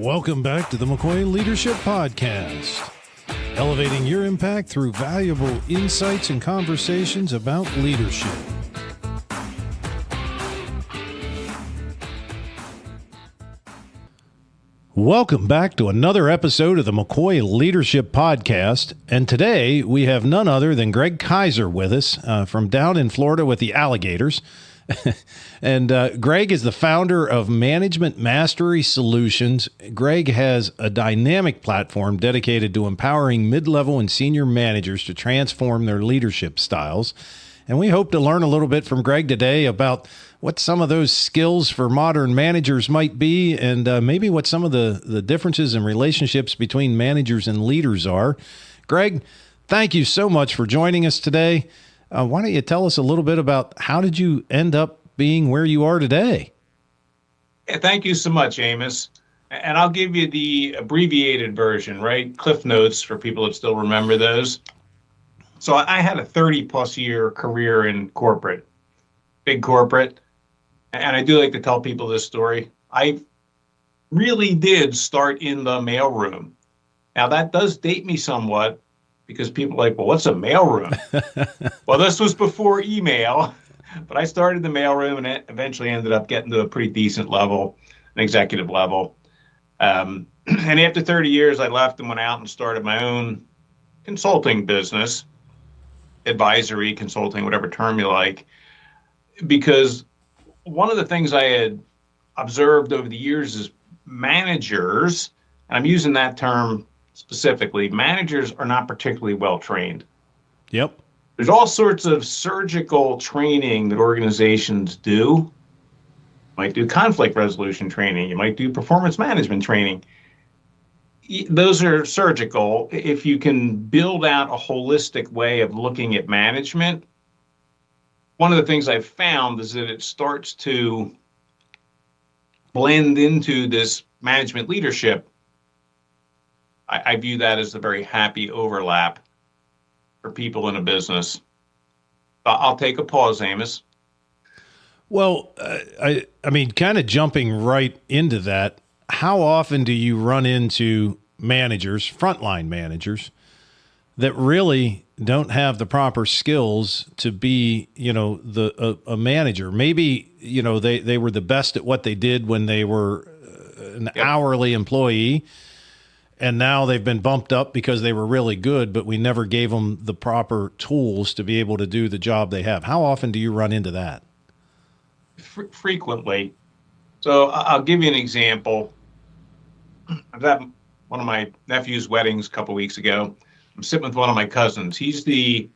Welcome back to the McCoy Leadership Podcast, elevating your impact through valuable insights and conversations about leadership. Welcome back to another episode of the McCoy Leadership Podcast, and today we have none other than Greg Kaiser with us from down in Florida with the alligators. And Greg is the founder of Management Mastery Solutions. Greg has a dynamic platform dedicated to empowering mid-level and senior managers to transform their leadership styles. And we hope to learn a little bit from Greg today about what some of those skills for modern managers might be, and maybe what some of the differences in relationships between managers and leaders are. Greg, thank you so much for joining us today. Why don't you tell us a little bit about how did you end up being where you are today? Yeah, thank you so much, Amos. And I'll give you the abbreviated version, right? Cliff notes for people that still remember those. So I had a 30-plus year career in corporate, big corporate. And I do like to tell people this story. I really did start in the mailroom. Now, that does date me somewhat because people are like, well, what's a mailroom? Well, this was before email, but I started the mailroom and eventually ended up getting to a pretty decent level, an executive level. And after 30 years, I left and went out and started my own consulting business, advisory, consulting, whatever term you like, because one of the things I had observed over the years is managers, and I'm using that term specifically, managers are not particularly well trained. Yep. There's all sorts of surgical training that organizations do. You might do conflict resolution training. You might do performance management training. Those are surgical. If you can build out a holistic way of looking at management, one of the things I've found is that it starts to blend into this management leadership. I view that as a very happy overlap for people in a business. I'll take a pause, Amos. Well, I mean, kind of jumping right into that, how often do you run into managers, frontline managers, that really don't have the proper skills to be, a manager? Maybe, they were the best at what they did when they were an hourly employee, and now they've been bumped up because they were really good, but we never gave them the proper tools to be able to do the job they have. How often do you run into that? Frequently. So I'll give you an example. I was at one of my nephew's weddings a couple of weeks ago. I'm sitting with one of my cousins. He's the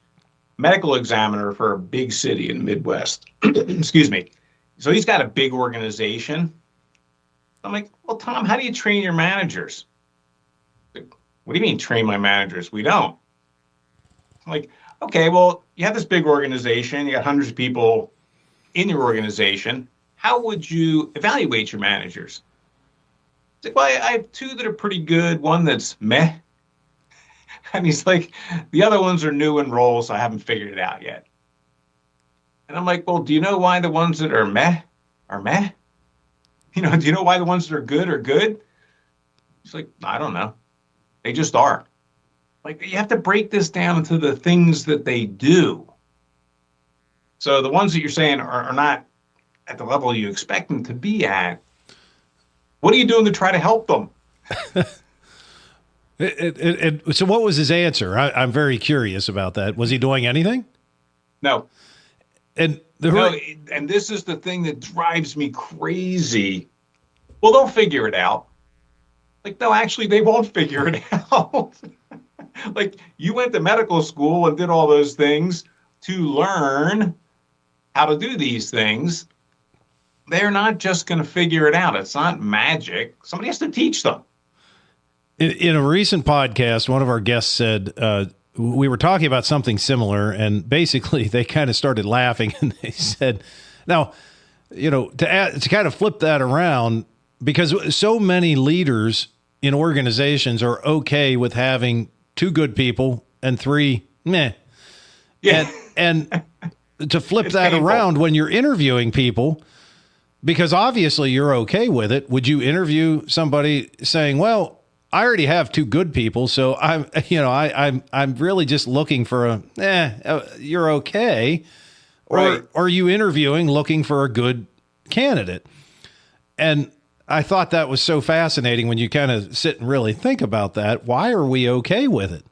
medical examiner for a big city in the Midwest. Excuse me. So he's got a big organization. I'm like, well, Tom, how do you train your managers? What do you mean train my managers? We don't. I'm like, okay, well, you have this big organization. You got hundreds of people in your organization. How would you evaluate your managers? It's like, well, I have two that are pretty good, one that's meh. And he's like, the other ones are new in roles, so I haven't figured it out yet. And I'm like, well, do you know why the ones that are meh are meh? Do you know why the ones that are good? He's like, I don't know. They just are. Like, you have to break this down into the things that they do. So the ones that you're saying are not at the level you expect them to be at. What are you doing to try to help them? So what was his answer? I'm very curious about that. Was he doing anything? No. And this is the thing that drives me crazy. Well, they'll figure it out. Like, no, actually, they won't figure it out. Like, you went to medical school and did all those things to learn how to do these things. They're not just going to figure it out. It's not magic. Somebody has to teach them. In a recent podcast, one of our guests said, we were talking about something similar, and basically they kind of started laughing, and they said, now, to kind of flip that around, because so many leaders in organizations are okay with having 2 good people and 3 meh. Yeah. And to flip that painful. Around, when you're interviewing people, Because obviously you're okay with it. Would you interview somebody saying, well, I already have two good people, so I'm really just looking for you're okay. Right. Or are you interviewing looking for a good candidate? And I thought that was so fascinating when you kind of sit and really think about that. Why are we okay with it?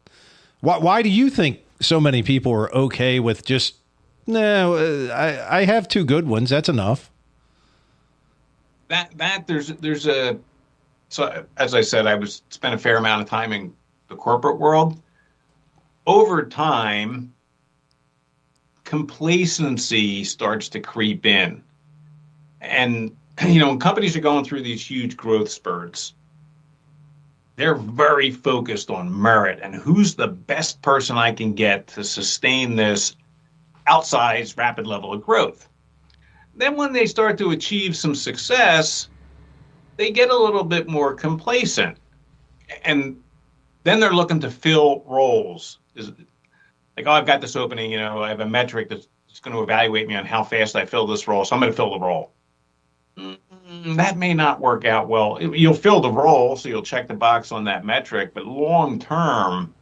Why do you think so many people are okay with just, I have two good ones. That's enough. So as I said, spent a fair amount of time in the corporate world. Over time, complacency starts to creep in. And, when companies are going through these huge growth spurts, they're very focused on merit and who's the best person I can get to sustain this outsized rapid level of growth. Then when they start to achieve some success, they get a little bit more complacent. And then they're looking to fill roles. Like, I've got this opening, I have a metric that's going to evaluate me on how fast I fill this role, so I'm going to fill the role. That may not work out well. You'll fill the role, so you'll check the box on that metric, but long term,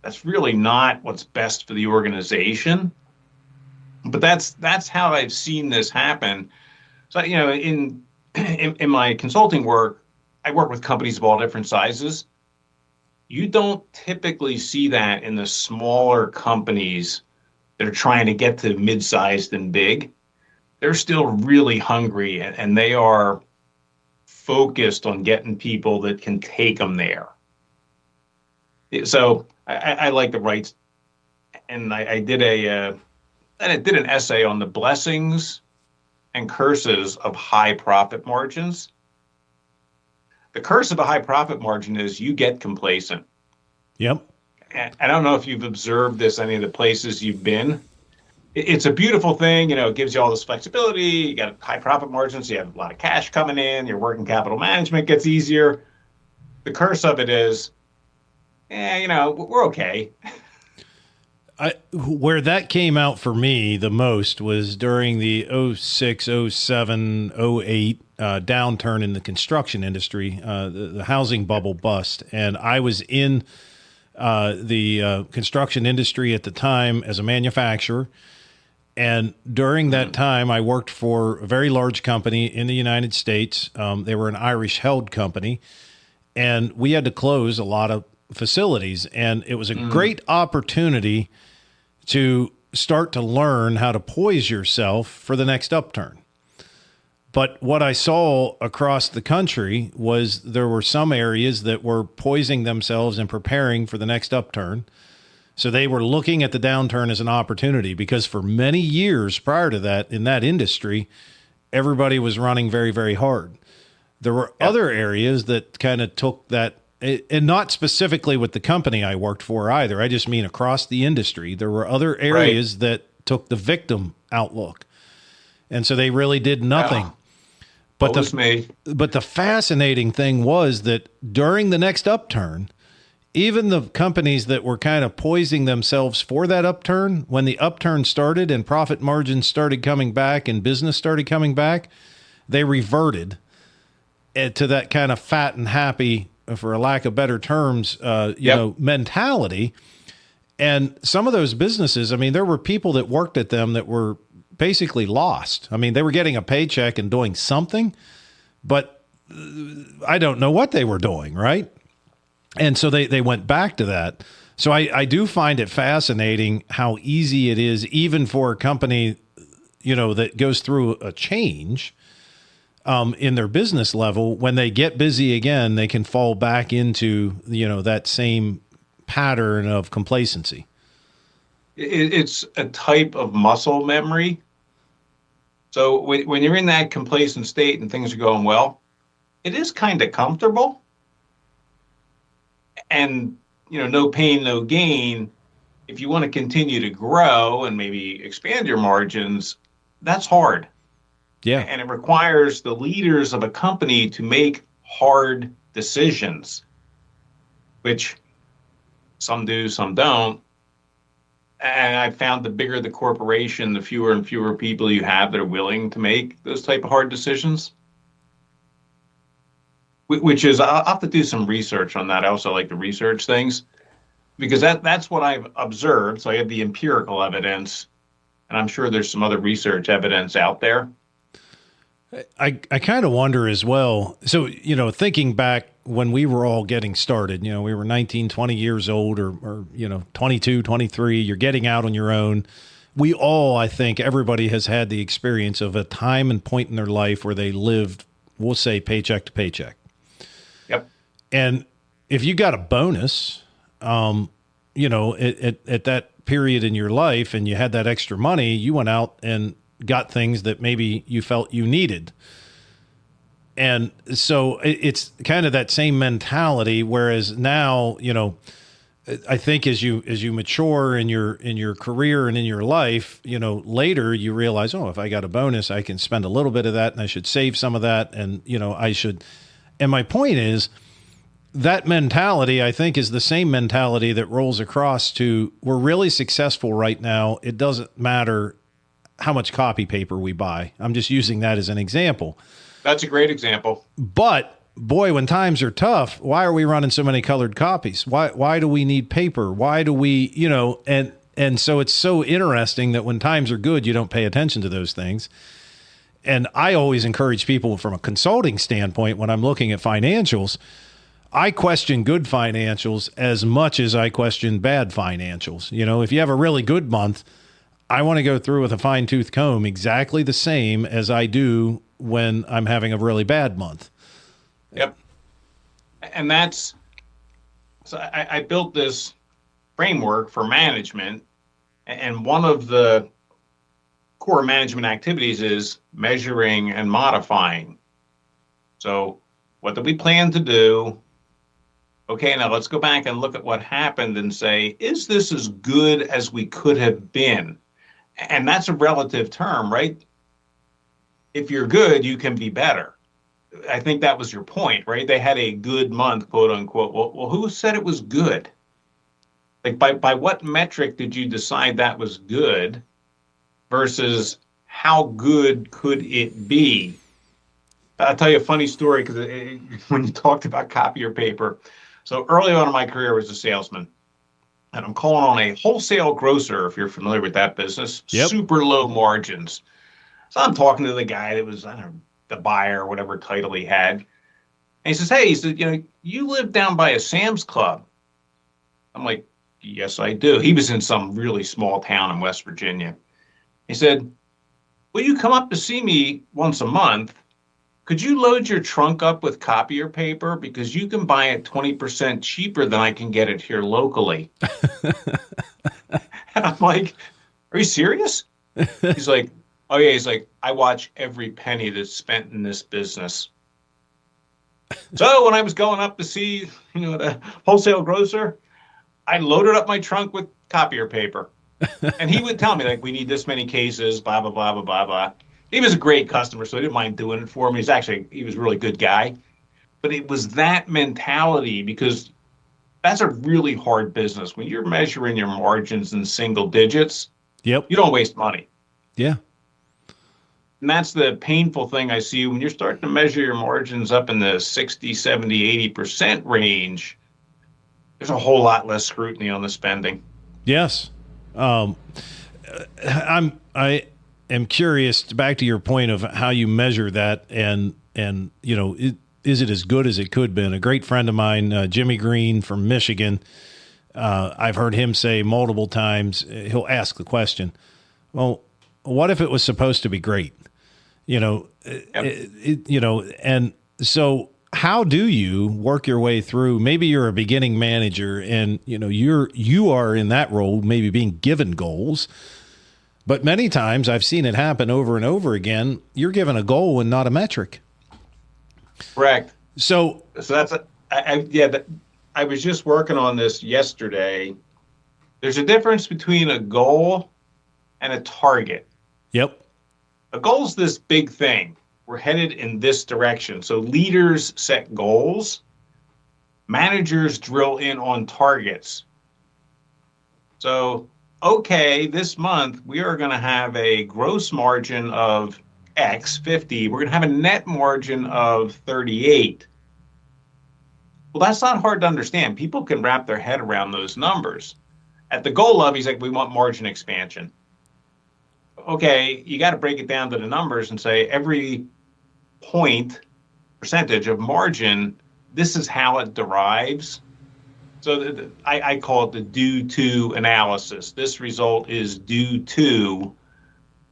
that's really not what's best for the organization. But that's how I've seen this happen. So, in my consulting work, I work with companies of all different sizes. You don't typically see that in the smaller companies that are trying to get to mid-sized and big. They're still really hungry, and they are focused on getting people that can take them there. So I like the rights, and I did an essay on the blessings and curses of high profit margins. The curse of a high profit margin is you get complacent. Yep. And I don't know if you've observed this any of the places you've been. It's a beautiful thing, it gives you all this flexibility. You got high profit margins, you have a lot of cash coming in, your working capital management gets easier. The curse of it is, we're okay. Where that came out for me the most was during the 06, 07, 08 downturn in the construction industry, the housing bubble bust. And I was in the construction industry at the time as a manufacturer. And during that time, I worked for a very large company in the United States. They were an Irish-held company, and we had to close a lot of facilities. And it was a great opportunity to start to learn how to poise yourself for the next upturn. But what I saw across the country was there were some areas that were poising themselves and preparing for the next upturn. So they were looking at the downturn as an opportunity, because for many years prior to that, in that industry, everybody was running very, very hard. There were other areas that kind of took that, and not specifically with the company I worked for either. I just mean across the industry. There were other areas that took the victim outlook. And so they really did nothing. But the fascinating thing was that during the next upturn, even the companies that were kind of poising themselves for that upturn, when the upturn started and profit margins started coming back and business started coming back, they reverted to that kind of fat and happy, for a lack of better terms, mentality. And some of those businesses, there were people that worked at them that were basically lost. They were getting a paycheck and doing something, but I don't know what they were doing, right? And so they went back to that. So I do find it fascinating how easy it is, even for a company, that goes through a change in their business level. When they get busy again, they can fall back into, that same pattern of complacency. It's a type of muscle memory. So when you're in that complacent state and things are going well, it is kind of comfortable. And, no pain, no gain. If you want to continue to grow and maybe expand your margins, that's hard. Yeah. And it requires the leaders of a company to make hard decisions, which some do, some don't. And I found the bigger the corporation, the fewer and fewer people you have that are willing to make those type of hard decisions. Which is, I'll have to do some research on that. I also like to research things because that's what I've observed. So I have the empirical evidence, and I'm sure there's some other research evidence out there. I kind of wonder as well. So, thinking back when we were all getting started, we were 19, 20 years old or 22, 23, you're getting out on your own. We all, I think everybody has had the experience of a time and point in their life where they lived, we'll say, paycheck to paycheck. Yep. And if you got a bonus, at that period in your life and you had that extra money, you went out and got things that maybe you felt you needed. And so it's kind of that same mentality. Whereas now, I think as you mature in your career and in your life, later you realize, oh, if I got a bonus, I can spend a little bit of that and I should save some of that. And, I should. And my point is that mentality, I think, is the same mentality that rolls across to we're really successful right now. It doesn't matter how much copy paper we buy. I'm just using that as an example. That's a great example. But boy, when times are tough, why are we running so many colored copies? Why do we need paper? Why do we, and so it's so interesting that when times are good, you don't pay attention to those things. And I always encourage people from a consulting standpoint, when I'm looking at financials, I question good financials as much as I question bad financials. If you have a really good month, I want to go through with a fine-tooth comb exactly the same as I do when I'm having a really bad month. Yep. And so I built this framework for management, and one of the core management activities is measuring and modifying. So what do we plan to do? Okay, now let's go back and look at what happened and say, is this as good as we could have been? And that's a relative term, right? If you're good, you can be better. I think that was your point, right? They had a good month, quote unquote. Well, who said it was good? Like by what metric did you decide that was good versus how good could it be? I'll tell you a funny story because when you talked about copier paper. So early on in my career, I was a salesman. And I'm calling on a wholesale grocer, if you're familiar with that business. Yep. Super low margins. So I'm talking to the guy that was, I don't know, the buyer, whatever title he had. And he says, hey, you live down by a Sam's Club. I'm like, yes, I do. He was in some really small town in West Virginia. He said, will you come up to see me once a month? Could you load your trunk up with copier paper? Because you can buy it 20% cheaper than I can get it here locally. And I'm like, are you serious? He's like, oh yeah. He's like, I watch every penny that's spent in this business. So when I was going up to see, the wholesale grocer, I loaded up my trunk with copier paper. And he would tell me, like, we need this many cases, blah, blah, blah, blah, blah, blah. He was a great customer, so I didn't mind doing it for him. He was a really good guy. But it was that mentality, because that's a really hard business. When you're measuring your margins in single digits, Yep. You don't waste money. Yeah. And that's the painful thing I see when you're starting to measure your margins up in the 60, 70, 80% range. There's a whole lot less scrutiny on the spending. Yes. I am curious, back to your point of how you measure that, and is it as good as it could have been? A great friend of mine, Jimmy Green from Michigan, I've heard him say multiple times, he'll ask the question, well, what if it was supposed to be great? Yep. And so how do you work your way through? Maybe you're a beginning manager and you are in that role, maybe being given goals, but many times I've seen it happen over and over again. You're given a goal and not a metric. Correct. So that's I was just working on this yesterday. There's a difference between a goal and a target. Yep. A goal is this big thing. We're headed in this direction. So leaders set goals. Managers drill in on targets. So okay, this month we are going to have a gross margin of X, 50. We're going to have a net margin of 38. Well, that's not hard to understand. People can wrap their head around those numbers. At the goal of, he's like, we want margin expansion. Okay, you got to break it down to the numbers and say every percentage of margin, this is how it derives. So I call it the due to analysis. This result is due to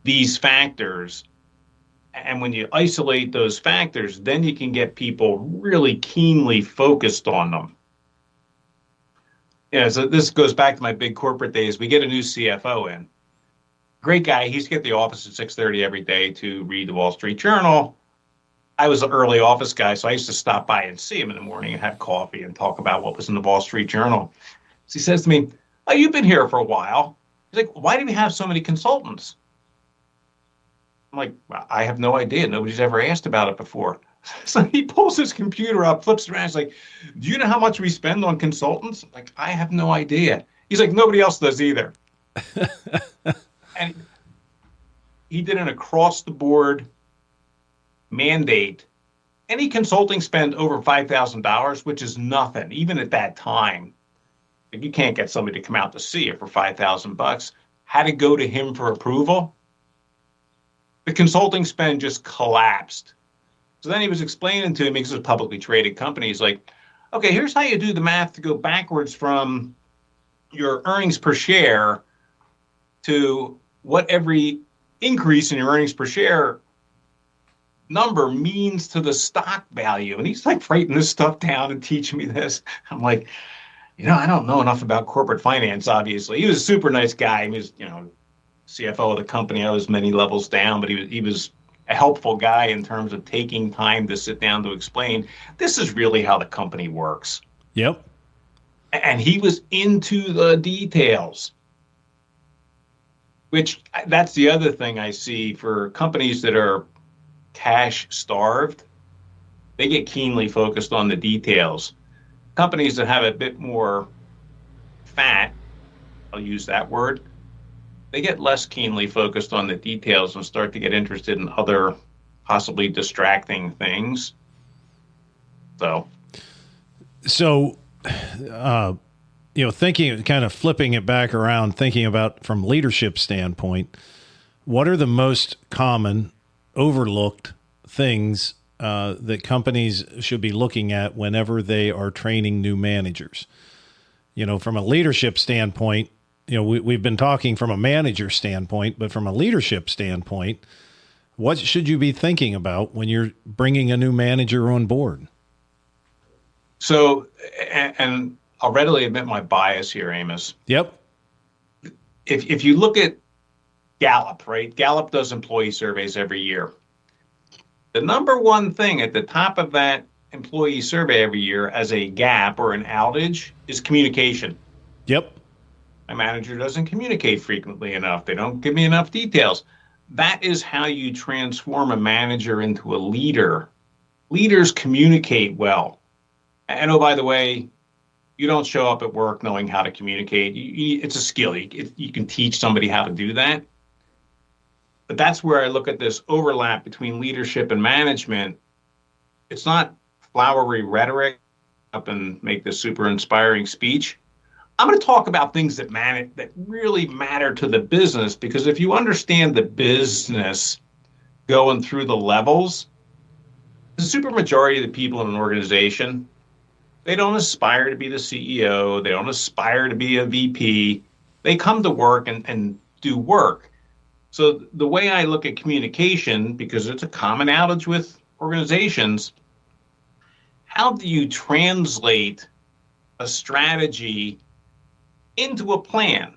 these factors. And when you isolate those factors, then you can get people really keenly focused on them. Yeah, so this goes back to my big corporate days. We get a new CFO in. Great guy. He used to get to the office at 6:30 every day to read the Wall Street Journal. I was an early office guy, so I used to stop by and see him in the morning and have coffee and talk about what was in the Wall Street Journal. So he says to me, oh, you've been here for a while. He's like, why do we have so many consultants? I'm like, well, I have no idea. Nobody's ever asked about it before. So he pulls his computer up, flips it around. He's like, do you know how much we spend on consultants? I'm like, I have no idea. He's like, nobody else does either. And he did an across-the-board mandate. Any consulting spend over $5,000, which is nothing, even at that time. Like, you can't get somebody to come out to see you for $5,000. Had to go to him for approval. The consulting spend just collapsed. So then he was explaining to me, because it's a publicly traded company, he's like, okay, here's how you do the math to go backwards from your earnings per share to what every increase in your earnings per share number means to the stock value. And he's like writing this stuff down and teaching me this. I'm like, I don't know enough about corporate finance, obviously. He was a super nice guy. He was, CFO of the company. I was many levels down, but he was a helpful guy in terms of taking time to sit down to explain, this is really how the company works. Yep. And he was into the details, which that's the other thing I see for companies that are cash starved. They get keenly focused on the details. Companies that have a bit more fat, I'll use that word, they get less keenly focused on the details and start to get interested in other possibly distracting things. So, thinking, kind of flipping it back around, thinking about from leadership standpoint, what are the most common overlooked things that companies should be looking at whenever they are training new managers? From a leadership standpoint, we've been talking from a manager standpoint, but from a leadership standpoint, what should you be thinking about when you're bringing a new manager on board? So, and I'll readily admit my bias here, Amos. Yep. If you look at Gallup, right? Gallup does employee surveys every year. The number one thing at the top of that employee survey every year as a gap or an outage is communication. Yep. My manager doesn't communicate frequently enough. They don't give me enough details. That is how you transform a manager into a leader. Leaders communicate well. And oh, by the way, you don't show up at work knowing how to communicate. It's a skill. You can teach somebody how to do that. But that's where I look at this overlap between leadership and management. It's not flowery rhetoric up and make this super inspiring speech. I'm going to talk about things that really matter to the business, because if you understand the business going through the levels, the super majority of the people in an organization, they don't aspire to be the CEO. They don't aspire to be a VP. They come to work and do work. So the way I look at communication, because it's a common outage with organizations, how do you translate a strategy into a plan?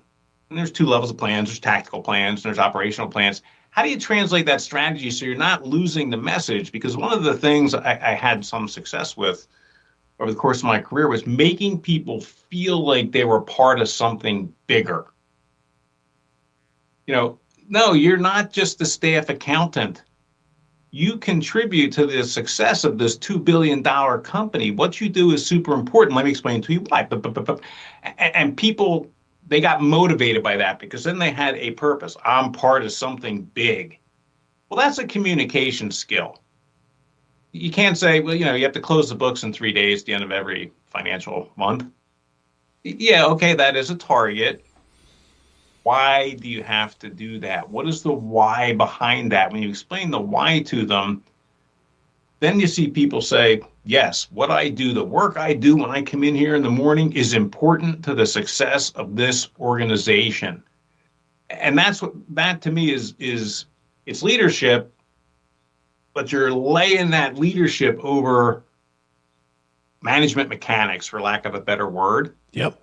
And there's two levels of plans. There's tactical plans, and there's operational plans. How do you translate that strategy so you're not losing the message? Because one of the things I had some success with over the course of my career was making people feel like they were part of something bigger. No, you're not just the staff accountant. You contribute to the success of this $2 billion company. What you do is super important. Let me explain to you why. And people they got motivated by that because then they had a purpose. I'm part of something big. Well, that's a communication skill. You can't say, well, you have to close the books in 3 days at the end of every financial month. Yeah, okay, that is a target. Why do you have to do that? What is the why behind that? When you explain the why to them, then you see people say, yes, what I do, the work I do when I come in here in the morning is important to the success of this organization. And that to me is it's leadership, but you're laying that leadership over management mechanics, for lack of a better word. Yep.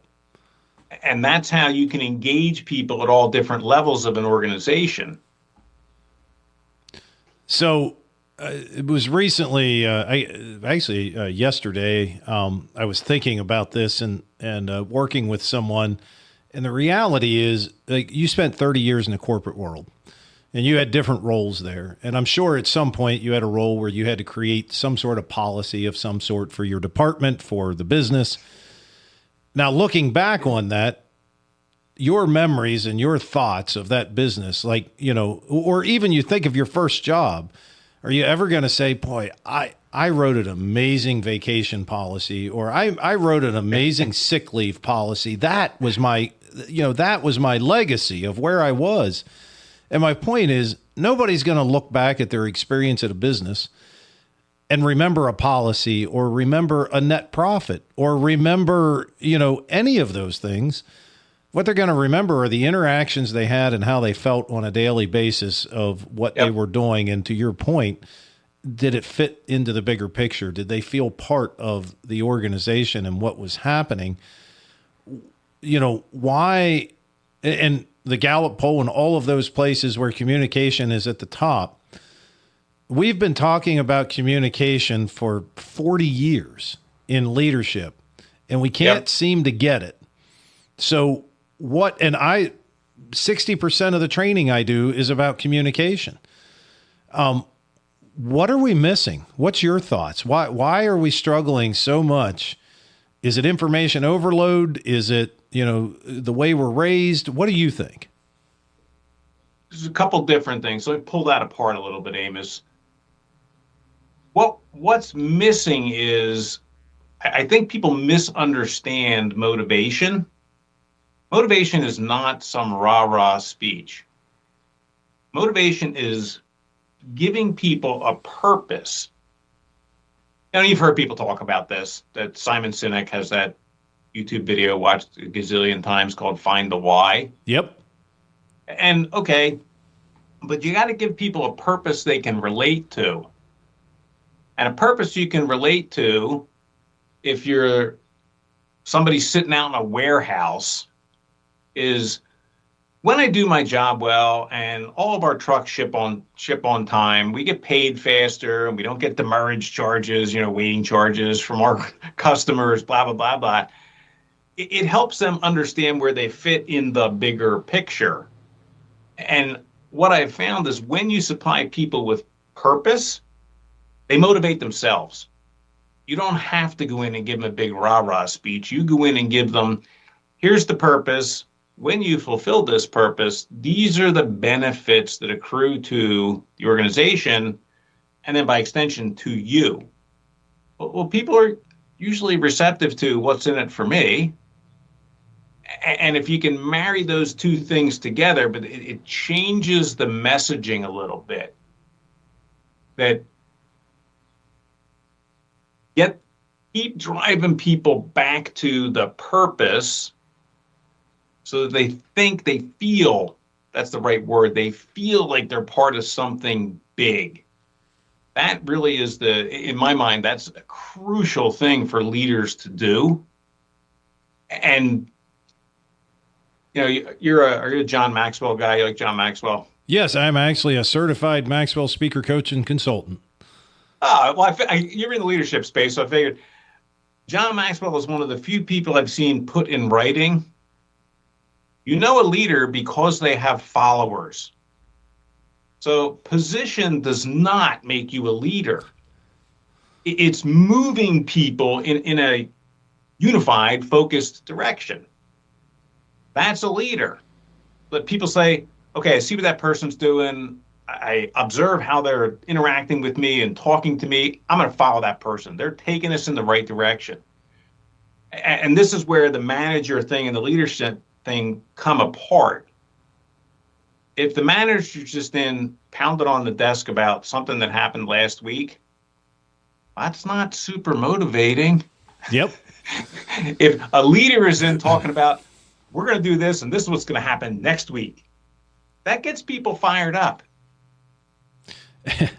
And that's how you can engage people at all different levels of an organization. So it was recently, yesterday, I was thinking about this and working with someone. And the reality is, like, you spent 30 years in the corporate world and you had different roles there. And I'm sure at some point you had a role where you had to create some sort of policy of some sort for your department, for the business. Now, looking back on that, your memories and your thoughts of that business, like, or even you think of your first job, are you ever going to say, boy, I wrote an amazing vacation policy, or I wrote an amazing sick leave policy. That was my legacy of where I was. And my point is, nobody's going to look back at their experience at a business and remember a policy or remember a net profit or remember, any of those things. What they're going to remember are the interactions they had and how they felt on a daily basis of what they were doing. And to your point, did it fit into the bigger picture? Did they feel part of the organization and what was happening? Why, and the Gallup poll and all of those places where communication is at the top. We've been talking about communication for 40 years in leadership, and we can't seem to get it. So 60% of the training I do is about communication. What are we missing? What's your thoughts? Why are we struggling so much? Is it information overload? Is it, the way we're raised? What do you think? There's a couple different things. So let me pull that apart a little bit, Amos. What's missing is, I think people misunderstand motivation. Motivation is not some rah-rah speech. Motivation is giving people a purpose. You've heard people talk about this, that Simon Sinek has that YouTube video watched a gazillion times called Find the Why. Yep. And okay, but you got to give people a purpose they can relate to. And a purpose you can relate to, if you're somebody sitting out in a warehouse, is when I do my job well and all of our trucks ship on time, we get paid faster and we don't get demurrage charges, waiting charges from our customers, blah, blah, blah, blah. It helps them understand where they fit in the bigger picture. And what I've found is when you supply people with purpose, they motivate themselves. You don't have to go in and give them a big rah-rah speech. You go in and give them, here's the purpose. When you fulfill this purpose, these are the benefits that accrue to the organization, and then by extension to you. Well, people are usually receptive to what's in it for me. And if you can marry those two things together, but it changes the messaging a little bit. That keep driving people back to the purpose so that they feel, that's the right word, they feel like they're part of something big. That really is in my mind, that's a crucial thing for leaders to do. And are you a John Maxwell guy? You like John Maxwell? Yes, I'm actually a certified Maxwell speaker, coach, and consultant. Well, you're in the leadership space, so I figured John Maxwell is one of the few people I've seen put in writing. You know a leader because they have followers. So position does not make you a leader. It's moving people in a unified, focused direction. That's a leader. But people say, okay, I see what that person's doing. I observe how they're interacting with me and talking to me. I'm going to follow that person. They're taking us in the right direction. And this is where the manager thing and the leadership thing come apart. If the manager's just in pounded on the desk about something that happened last week, that's not super motivating. Yep. If a leader is in talking about, we're going to do this and this is what's going to happen next week, that gets people fired up.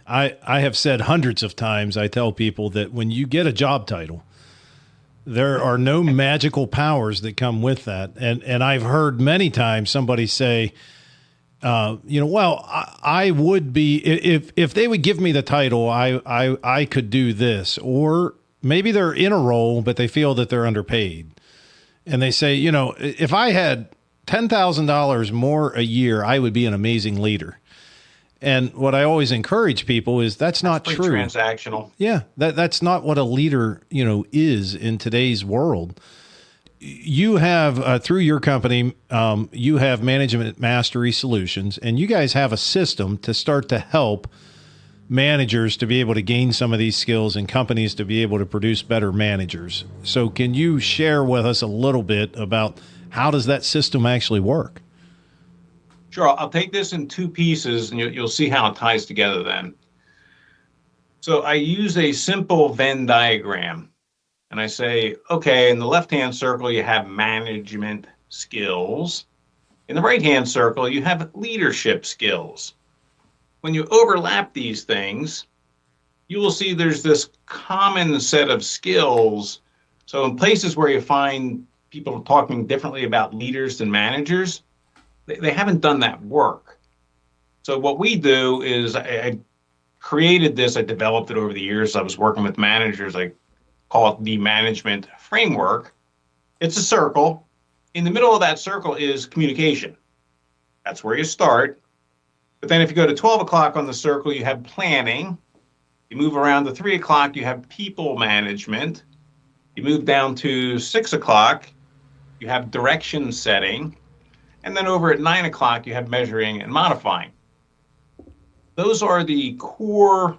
I have said hundreds of times, I tell people that when you get a job title, there are no magical powers that come with that. And I've heard many times somebody say, I would be, if they would give me the title, I could do this. Or maybe they're in a role, but they feel that they're underpaid. And they say, if I had $10,000 more a year, I would be an amazing leader. And what I always encourage people is that's not true. Transactional. Yeah, that's not what a leader, is in today's world. You have, through your company, you have Management Mastery Solutions, and you guys have a system to start to help managers to be able to gain some of these skills and companies to be able to produce better managers. So can you share with us a little bit about how does that system actually work? Sure. I'll take this in two pieces, and you'll see how it ties together then. So I use a simple Venn diagram, and I say, okay, in the left-hand circle, you have management skills. In the right-hand circle, you have leadership skills. When you overlap these things, you will see there's this common set of skills. So in places where you find people talking differently about leaders than managers, they haven't done that work. So what we do is I created this, I developed it over the years. I was working with managers. I call it the management framework. It's a circle. In the middle of that circle is communication. That's where you start. But then if you go to 12 o'clock on the circle, you have planning. You move around to 3 o'clock, you have people management. You move down to 6 o'clock, you have direction setting. And then over at 9 o'clock, you have measuring and modifying. Those are the core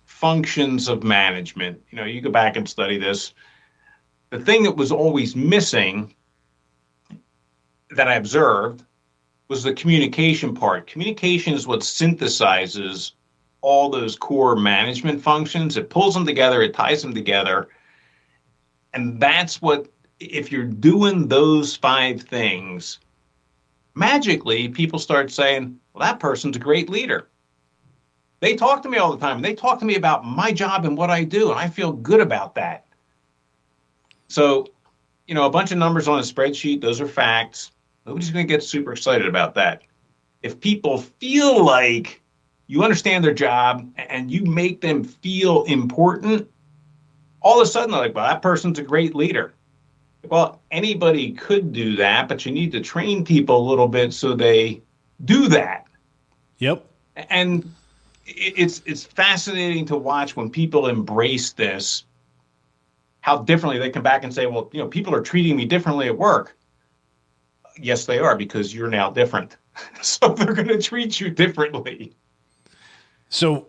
functions of management. You go back and study this. The thing that was always missing that I observed was the communication part. Communication is what synthesizes all those core management functions. It pulls them together, it ties them together. And that's what, if you're doing those 5 things, magically, people start saying, well, that person's a great leader. They talk to me all the time. They talk to me about my job and what I do, and I feel good about that. So, a bunch of numbers on a spreadsheet, those are facts. Nobody's going to get super excited about that. If people feel like you understand their job and you make them feel important, all of a sudden they're like, well, that person's a great leader. Well, anybody could do that, but you need to train people a little bit so they do that. Yep. And it's fascinating to watch when people embrace this, how differently they come back and say, well, people are treating me differently at work. Yes, they are, because you're now different. So they're going to treat you differently. So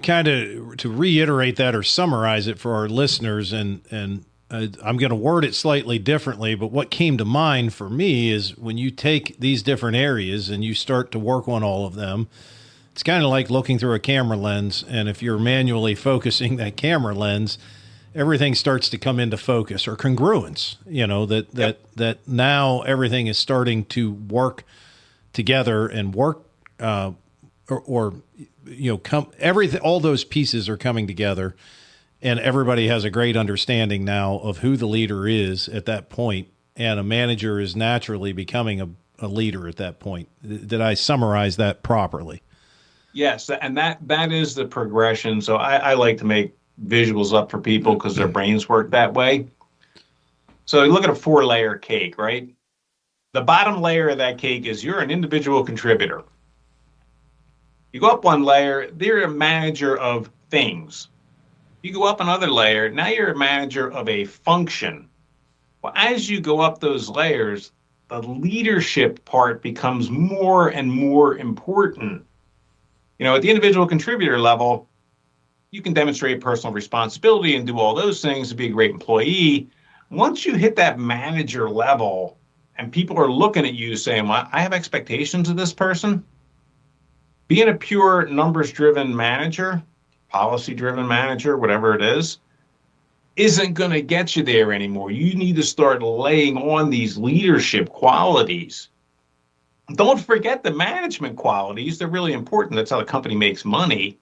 kind of to reiterate that or summarize it for our listeners, and I'm going to word it slightly differently, but what came to mind for me is when you take these different areas and you start to work on all of them, it's kind of like looking through a camera lens. And if you're manually focusing that camera lens, everything starts to come into focus, or congruence, that now everything is starting to work together and work, everything, all those pieces are coming together. And everybody has a great understanding now of who the leader is at that point, and a manager is naturally becoming a leader at that point. Did I summarize that properly? Yes, and that is the progression. So I like to make visuals up for people because their brains work that way. So you look at a 4-layer cake, right? The bottom layer of that cake is you're an individual contributor. You go up 1 layer, they're a manager of things. You go up another layer, now you're a manager of a function. Well, as you go up those layers, the leadership part becomes more and more important. At the individual contributor level, you can demonstrate personal responsibility and do all those things to be a great employee. Once you hit that manager level and people are looking at you saying, well, I have expectations of this person, being a pure numbers-driven manager, policy-driven manager, whatever it is, isn't going to get you there anymore. You need to start laying on these leadership qualities. Don't forget the management qualities. They're really important. That's how the company makes money.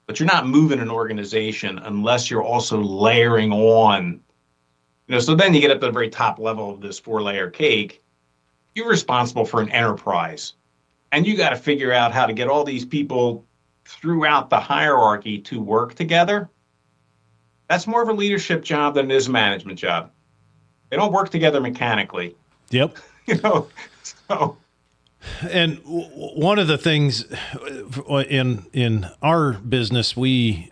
But you're not moving an organization unless you're also layering on. So then you get up to the very top level of this 4-layer cake. You're responsible for an enterprise. And you got to figure out how to get all these people throughout the hierarchy to work together. That's more of a leadership job than it is a management job. They don't work together mechanically. Yep. So. And one of the things in our business, we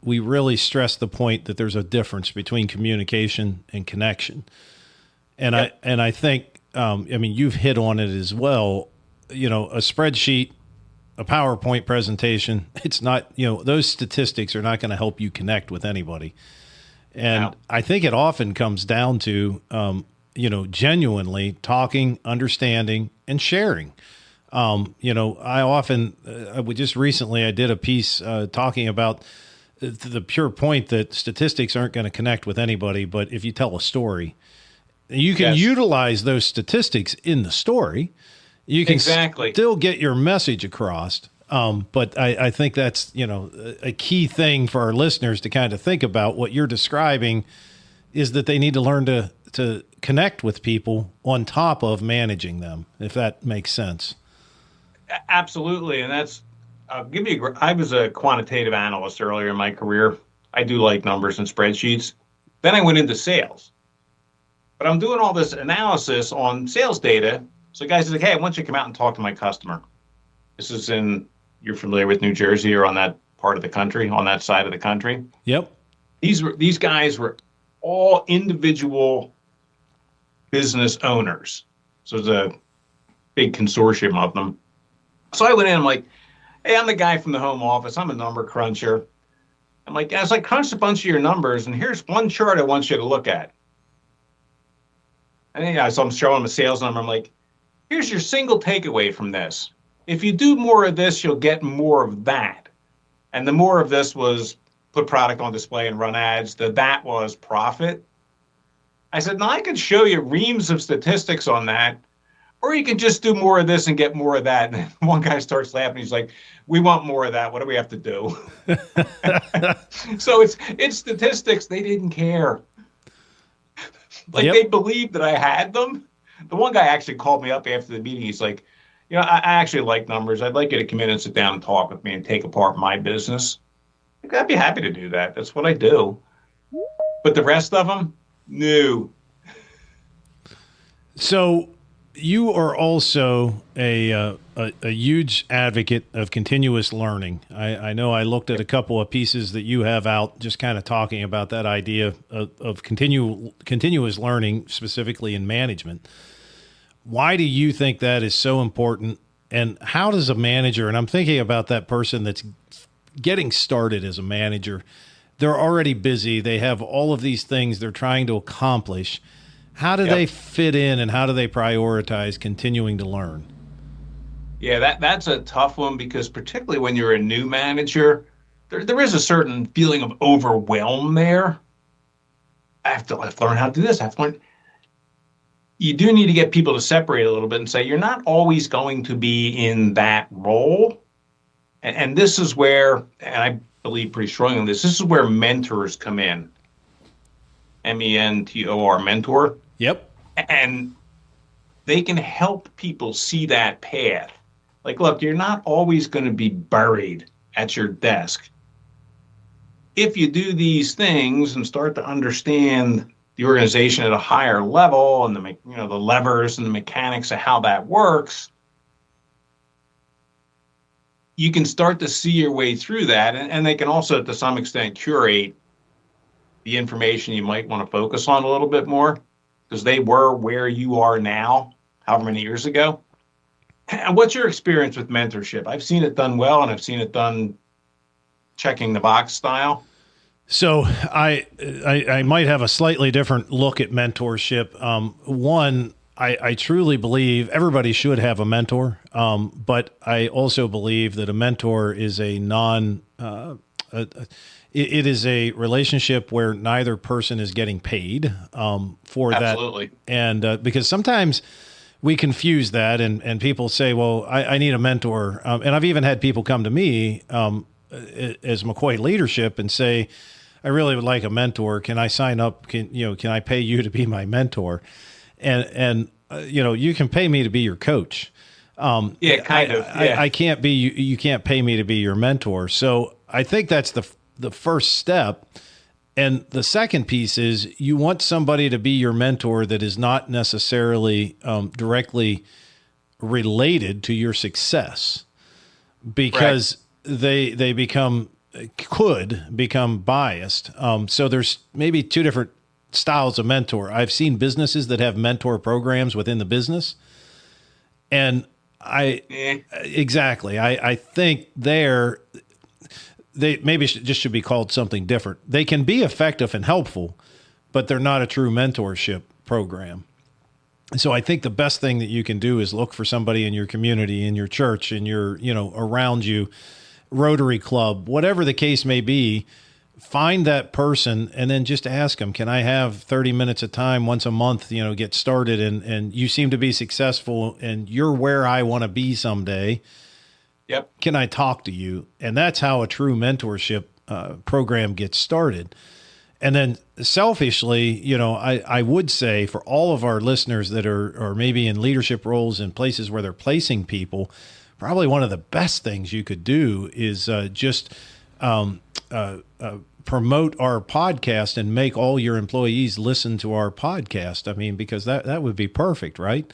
really stress the point that there's a difference between communication and connection. And yep. I think, you've hit on it as well. A spreadsheet, a PowerPoint presentation, it's not, those statistics are not going to help you connect with anybody. And no. I think it often comes down to, genuinely talking, understanding, and sharing. Just recently I did a piece talking about the pure point that statistics aren't going to connect with anybody, but if you tell a story, you can utilize those statistics in the story. You can still get your message across. But I think that's, a key thing for our listeners to kind of think about. What you're describing is that they need to learn to connect with people on top of managing them, if that makes sense. Absolutely. And that's, I was a quantitative analyst earlier in my career. I do like numbers and spreadsheets. Then I went into sales. But I'm doing all this analysis on sales data. So guys are like, hey, I want you to come out and talk to my customer. This is you're familiar with New Jersey or on that part of the country, on that side of the country. Yep. These guys were all individual business owners. So it's a big consortium of them. So I went in, I'm like, hey, I'm the guy from the home office. I'm a number cruncher. I'm like, guys, I crunched a bunch of your numbers, and here's one chart I want you to look at. And so I'm showing them a sales number. I'm like, here's your single takeaway from this. If you do more of this, you'll get more of that. And the more of this was put product on display and run ads. That was profit. I said, now I could show you reams of statistics on that, or you can just do more of this and get more of that. And one guy starts laughing. He's like, we want more of that. What do we have to do? So it's statistics. They didn't care. They believed that I had them. The one guy actually called me up after the meeting. He's like, I actually like numbers. I'd like you to come in and sit down and talk with me and take apart my business. I'd be happy to do that. That's what I do. But the rest of them, no. So you are also a huge advocate of continuous learning. I know I looked at a couple of pieces that you have out just kind of talking about that idea of continuous learning, specifically in management. Why do you think that is so important? And how does a manager, and I'm thinking about that person that's getting started as a manager, they're already busy. They have all of these things they're trying to accomplish. How do they fit in, and how do they prioritize continuing to learn? Yeah, that's a tough one, because particularly when you're a new manager, there is a certain feeling of overwhelm there. I have to learn how to do this. I have to learn. You do need to get people to separate a little bit and say, you're not always going to be in that role. And this is where, and I believe pretty strongly in this is where mentors come in. mentor, mentor. Yep. And they can help people see that path. Like, look, you're not always going to be buried at your desk. If you do these things and start to understand the organization at a higher level and the levers and the mechanics of how that works, you can start to see your way through that. And they can also, to some extent, curate the information you might want to focus on a little bit more. because they were where you are now, however many years ago. And what's your experience with mentorship? I've seen it done well, and I've seen it done checking the box style. So I might have a slightly different look at mentorship. One, I truly believe everybody should have a mentor, but I also believe that a mentor is it is a relationship where neither person is getting paid for Absolutely. that. And because sometimes we confuse that, and people say, well, I need a mentor. And I've even had people come to me as McCoy Leadership and say, I really would like a mentor. Can I sign up? Can I pay you to be my mentor? And you can pay me to be your coach. Yeah, kind of. Yeah. I can't be, you can't pay me to be your mentor. So I think that's the first step. And the second piece is you want somebody to be your mentor that is not necessarily directly related to your success, because they could become biased. So there's maybe two different styles of mentor. I've seen businesses that have mentor programs within the business. And I think they maybe just should be called something different. They can be effective and helpful, but they're not a true mentorship program. So I think the best thing that you can do is look for somebody in your community, in your church, in your, around you, Rotary Club, whatever the case may be. Find that person and then just ask them, can I have 30 minutes of time once a month, get started, and you seem to be successful and you're where I want to be someday. Yep. Can I talk to you? And that's how a true mentorship program gets started. And then selfishly, I would say for all of our listeners that are maybe in leadership roles in places where they're placing people, probably one of the best things you could do is just promote our podcast and make all your employees listen to our podcast. I mean, because that would be perfect, right?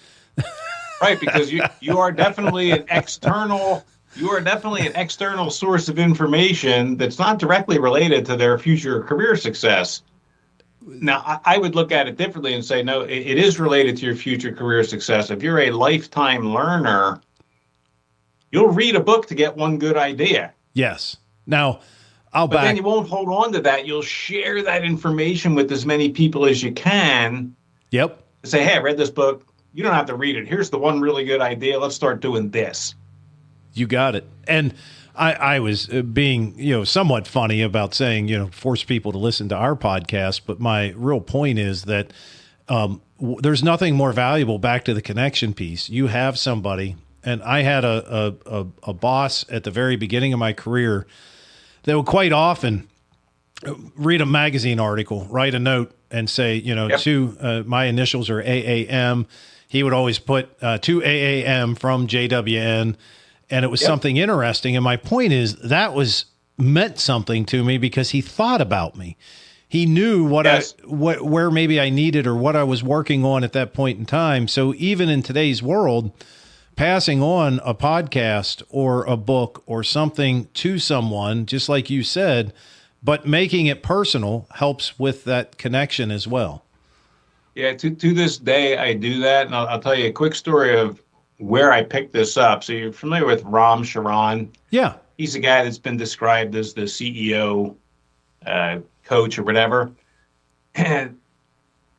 Right, because you are definitely an external source of information that's not directly related to their future career success. Now, I would look at it differently and say, no, it is related to your future career success. If you're a lifetime learner, you'll read a book to get one good idea. Yes. Now, But then you won't hold on to that. You'll share that information with as many people as you can. Yep. Say, hey, I read this book. You don't have to read it. Here's the one really good idea. Let's start doing this. You got it. And I was being, somewhat funny about saying, force people to listen to our podcast. But my real point is that there's nothing more valuable, back to the connection piece. You have somebody, and I had a boss at the very beginning of my career that would quite often read a magazine article, write a note, and say, my initials are AAM. He would always put to AAM from JWN, and it was something interesting. And my point is that meant something to me because he thought about me. He knew where maybe I needed or what I was working on at that point in time. So even in today's world, passing on a podcast or a book or something to someone, just like you said, but making it personal helps with that connection as well. Yeah, to this day, I do that. And I'll tell you a quick story of where I picked this up. So you're familiar with Ram Charan? Yeah. He's a guy that's been described as the CEO coach or whatever. And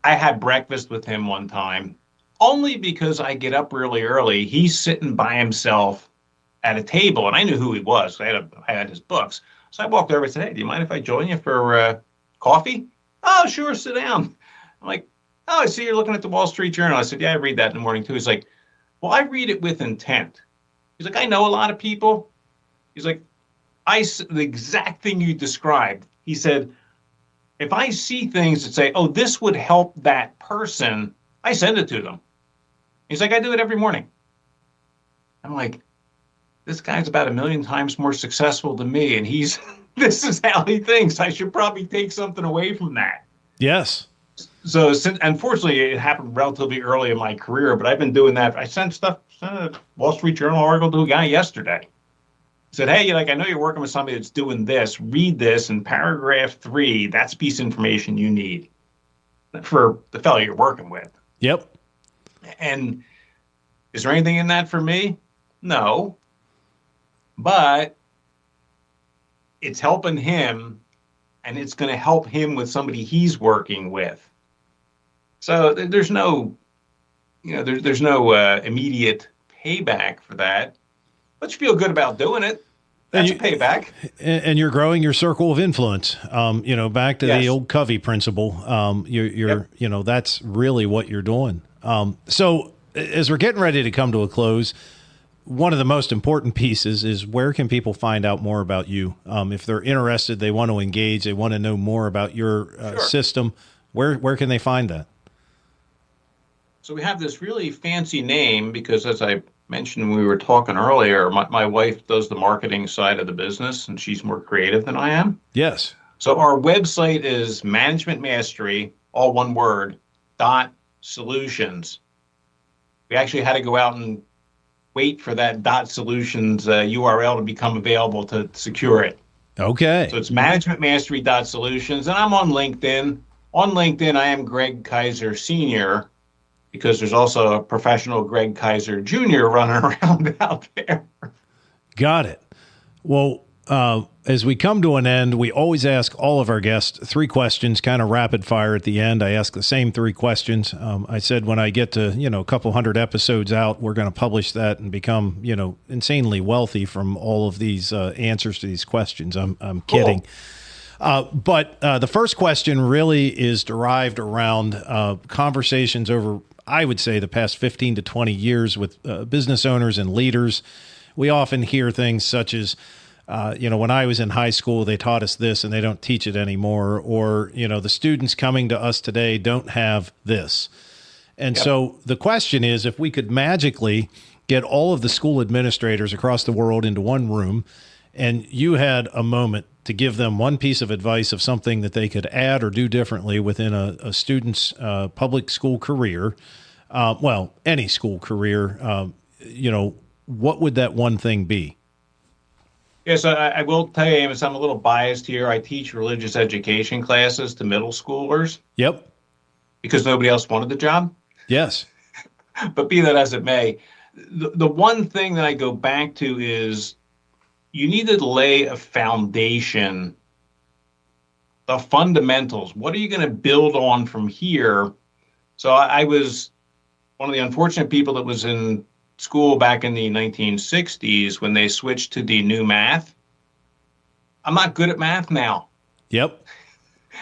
I had breakfast with him one time, only because I get up really early. He's sitting by himself at a table, and I knew who he was. I had his books. So I walked over and said, hey, do you mind if I join you for coffee? Oh, sure, sit down. I'm like, oh, I see you're looking at the Wall Street Journal. I said, yeah, I read that in the morning too. He's like, well, I read it with intent. He's like, I know a lot of people. He's like, the exact thing you described. He said, if I see things that say, oh, this would help that person, I send it to them. He's like, I do it every morning. I'm like, this guy's about 1 million times more successful than me, and this is how he thinks. I should probably take something away from that. Yes. So, unfortunately, it happened relatively early in my career, but I've been doing that. I sent a Wall Street Journal article to a guy yesterday. I said, hey, I know you're working with somebody that's doing this. Read this in paragraph 3. That's a piece of information you need. for the fellow you're working with. Yep. And is there anything in that for me? No. But it's helping him, and it's going to help him with somebody he's working with. So there's no, there's no immediate payback for that, but you feel good about doing it. That's a payback. And you're growing your circle of influence. Back to the old Covey principle. That's really what you're doing. So as we're getting ready to come to a close, one of the most important pieces is, where can people find out more about you? If they're interested, they want to engage, they want to know more about your system, where can they find that? So we have this really fancy name because, as I mentioned when we were talking earlier, my wife does the marketing side of the business, and she's more creative than I am. Yes. So our website is Management Mastery, all one word, .solutions. We actually had to go out and wait for that .solutions URL to become available to secure it. Okay. So it's managementmastery.solutions, and I'm on LinkedIn. On LinkedIn, I am Greg Kaiser Sr., because there's also a professional Greg Kaiser Jr. running around out there. Got it. Well, as we come to an end, we always ask all of our guests 3 questions, kind of rapid fire at the end. I ask the same 3 questions. I said when I get to, a couple hundred episodes out, we're going to publish that and become, insanely wealthy from all of these answers to these questions. I'm kidding. But the first question really is derived around conversations over, I would say, the past 15 to 20 years with business owners and leaders. We often hear things such as, when I was in high school, they taught us this and they don't teach it anymore. Or, the students coming to us today don't have this. And so the question is, if we could magically get all of the school administrators across the world into one room, and you had a moment to give them one piece of advice of something that they could add or do differently within a student's public school career, any school career, what would that one thing be? Yes, I will tell you, Amos, I'm a little biased here. I teach religious education classes to middle schoolers. Yep. Because nobody else wanted the job. Yes. But be that as it may, the one thing that I go back to is, you need to lay a foundation, the fundamentals. What are you going to build on from here? So I was one of the unfortunate people that was in school back in the 1960s when they switched to the new math. I'm not good at math now. Yep.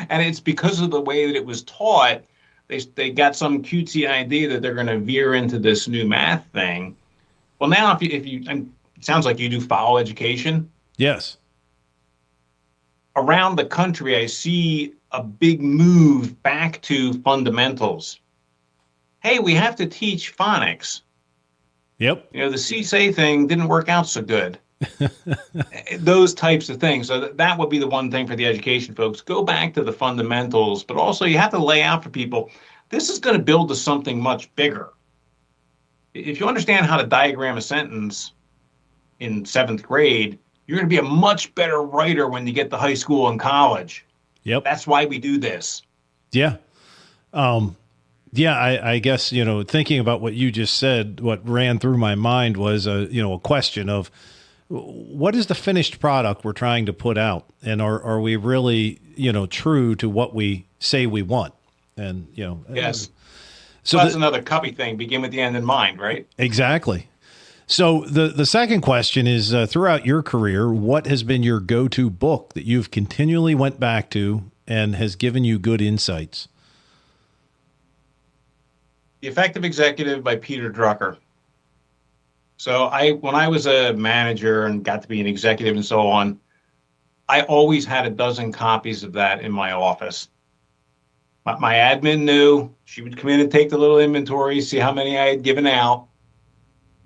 And it's because of the way that it was taught. They got some cutesy idea that they're going to veer into this new math thing. Well, now if you it sounds like you do follow education. Yes. Around the country, I see a big move back to fundamentals. Hey, we have to teach phonics. Yep. The CSA thing didn't work out so good. Those types of things. So that would be the one thing for the education folks. Go back to the fundamentals, but also you have to lay out for people, this is going to build to something much bigger. If you understand how to diagram a sentence in 7th grade, you're going to be a much better writer when you get to high school and college. Yep. That's why we do this. Yeah. I guess, thinking about what you just said, what ran through my mind was a question of, what is the finished product we're trying to put out? And are we really, true to what we say we want? And, yes. So that's another Covey thing, begin with the end in mind, right? Exactly. So the second question is, throughout your career, what has been your go-to book that you've continually went back to and has given you good insights? The Effective Executive by Peter Drucker. So when I was a manager and got to be an executive and so on, I always had a dozen copies of that in my office. My admin knew. She would come in and take the little inventory, see how many I had given out,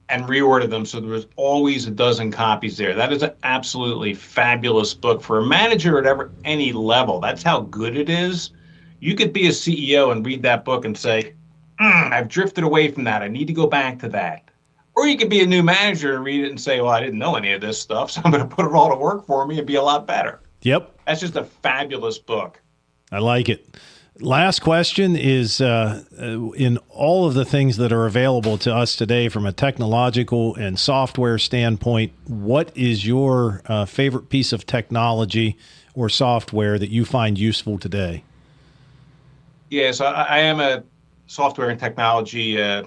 and reorder them. So there was always a dozen copies there. That is an absolutely fabulous book for a manager at any level. That's how good it is. You could be a CEO and read that book and say, I've drifted away from that. I need to go back to that. Or you could be a new manager and read it and say, well, I didn't know any of this stuff, so I'm going to put it all to work for me and be a lot better. Yep. That's just a fabulous book. I like it. Last question is, in all of the things that are available to us today from a technological and software standpoint, what is your favorite piece of technology or software that you find useful today? Yes, I am a software and technology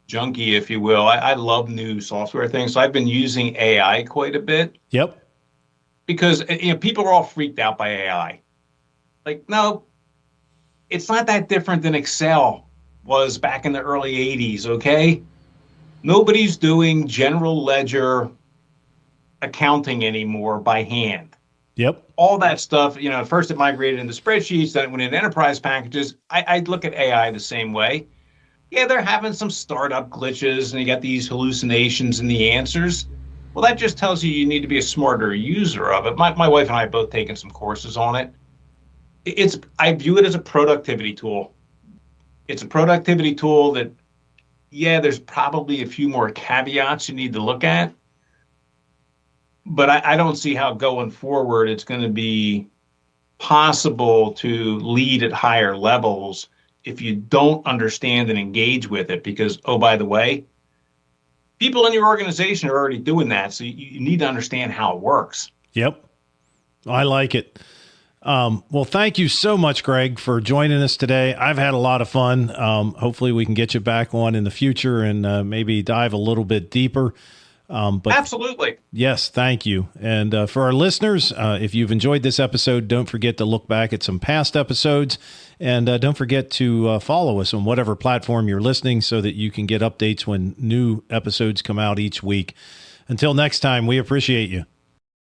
junkie, if you will. I love new software things. So I've been using AI quite a bit. Yep. Because people are all freaked out by AI. Like, no, it's not that different than Excel was back in the early 80s, okay? Nobody's doing general ledger accounting anymore by hand. Yep. All that stuff, at first it migrated into spreadsheets, then it went into enterprise packages. I look at AI the same way. Yeah, they're having some startup glitches and you got these hallucinations in the answers. Well, that just tells you need to be a smarter user of it. My wife and I have both taken some courses on it. I view it as a productivity tool. It's a productivity tool that, there's probably a few more caveats you need to look at. But I don't see how going forward it's going to be possible to lead at higher levels if you don't understand and engage with it. Because, oh, by the way, people in your organization are already doing that. So you need to understand how it works. Yep. I like it. Well, thank you so much, Greg, for joining us today. I've had a lot of fun. Hopefully we can get you back on in the future and maybe dive a little bit deeper. But absolutely. Yes, thank you. And for our listeners, if you've enjoyed this episode, don't forget to look back at some past episodes. And don't forget to follow us on whatever platform you're listening so that you can get updates when new episodes come out each week. Until next time, we appreciate you.